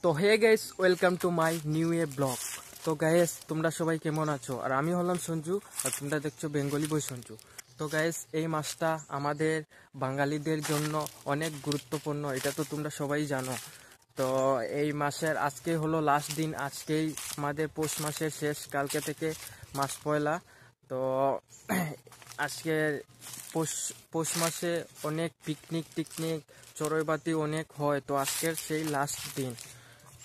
তো hey guys, welcome to my new a blog. তো guys, তোমরা সবাই কেমন আছো? আর আমি হলাম সঞ্জু, আর তোমরা দেখছো বেঙ্গলি বই সঞ্জু। তো গাইস, এই মাসটা আমাদের বাঙালিদের জন্য অনেক গুরুত্বপূর্ণ, এটা তো তোমরা সবাই জানো। তো এই মাসের আজকে হলো লাস্ট দিন, আজকেই আমাদের পৌষ মাসের শেষ, কালকে থেকে মাস পয়লা। তো আজকে পৌষ মাসে অনেক পিকনিক টিকনিক চড়ুইবাতি অনেক হয়, তো আজকের সেই লাস্ট দিন।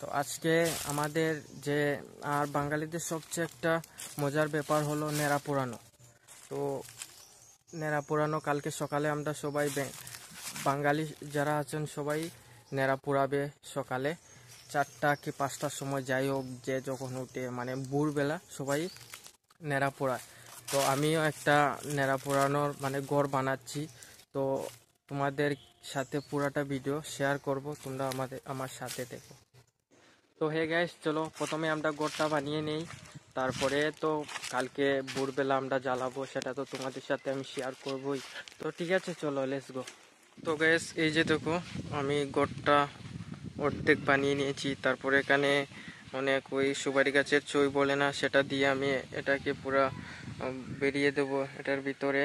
তো আজকে আমাদের যে আর বাঙালিদের সবচেয়ে একটা মজার ব্যাপার হলো নেড়া পোড়ানো। তো নেড়া পোড়ানো কালকে সকালে আমরা সবাই বাঙালি যারা আছেন সবাই নেড়া পোড়াবে সকালে 4টা কি 5টার সময়, যাই হোক যে যখন উঠে, মানে ভোরবেলা সবাই নেড়া পোড়ায়। তো আমিও একটা নেড়া পোড়ানোর মানে গড় বানাচ্ছি, তো তোমাদের সাথে পুরাটা ভিডিও শেয়ার করব, তোমরা আমার সাথে দেখো। তো হে গাইস, চলো প্রথমে আমরা গড়টা বানিয়ে নেই, তারপরে তো কালকে ভোরবেলা আমরা জ্বালাবো, সেটা তো তোমাদের সাথে আমি শেয়ার করবই। তো ঠিক আছে, চলো লেটস গো। তো গাইস, এই যে দেখো আমি গড়টা অর্ধেক বানিয়ে নিয়েছি। তারপরে এখানে অনেক ওই সুপারি গাছের চই বলে না, সেটা দিয়ে আমি এটাকে পুরো বেরিয়ে দেবো এটার ভিতরে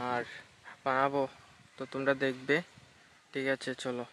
আর বানাবো। তো তোমরা দেখবে, ঠিক আছে চলো।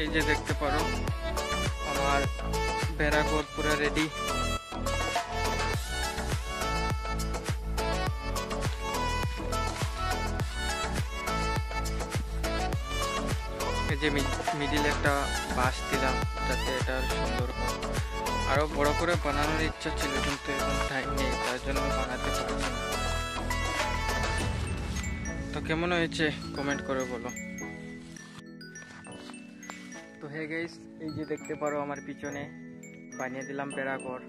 এই যে দেখতে পারো আমার বেড়া ঘর পুরো রেডি। এই যে মিডিলে একটা বাঁশ দিলাম যাতে এটা সুন্দর হয়। আরো বড় করে বানানোর ইচ্ছা ছিল, কিন্তু এখন টাইম নেই, তার জন্য বানাতে পারছি না। তো কেমন হয়েছে কমেন্ট করে বলো। তো হে গাইস, এই যে দেখতে পারো আমার পিছনে বানিয়ে দিলাম বেড়াঘর।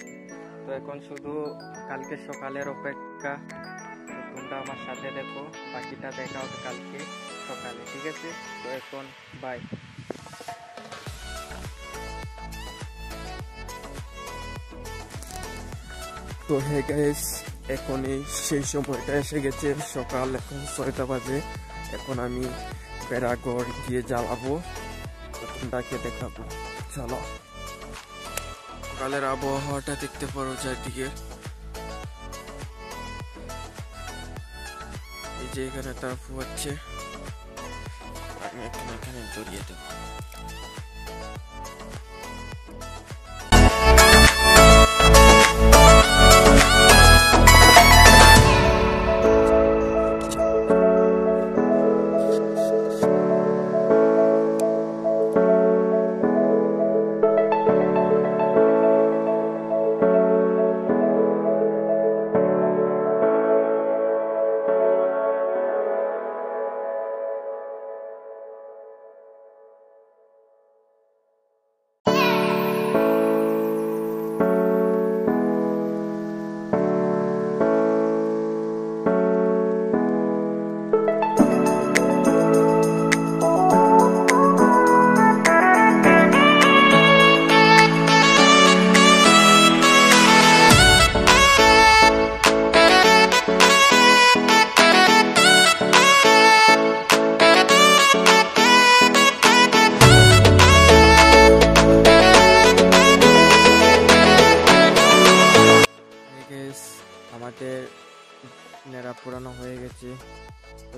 তো এখন শুধু কালকে সকালের অপেক্ষা, তো তোমরা আমার সাথে দেখো, বাকিটা দেখা হবে কালকে সকালে, ঠিক আছে? তো এখন বাই। তো হে গাইস, এখনই সেই সময়টা এসে গেছে, সকাল এখন 6টা বাজে। এখন আমি বেড়াঘর গিয়ে জ্বালাবো, তোমরাকে দেখাবো, চলো। সকালের আবহাওয়াটা দেখতে পারো চারদিকে, এই যে এখানে তারফ হচ্ছে, আমি এখানে জড়িয়ে দেবো।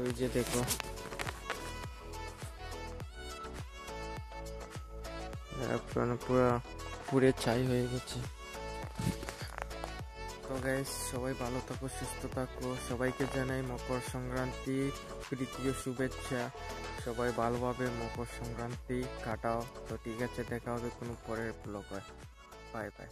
এই যে দেখো, পুরো পুড়ে ছাই হয়ে গেছে। তো গাইস, সবাই ভালো থাকো, সুস্থ থাকো। সবাইকে জানাই মকর সংক্রান্তি প্রীতীয় শুভেচ্ছা। সবাই ভালোভাবে মকর সংক্রান্তি কাটাও। তো ঠিক আছে, দেখা হবে কোনো পরের ব্লগে। Bye bye.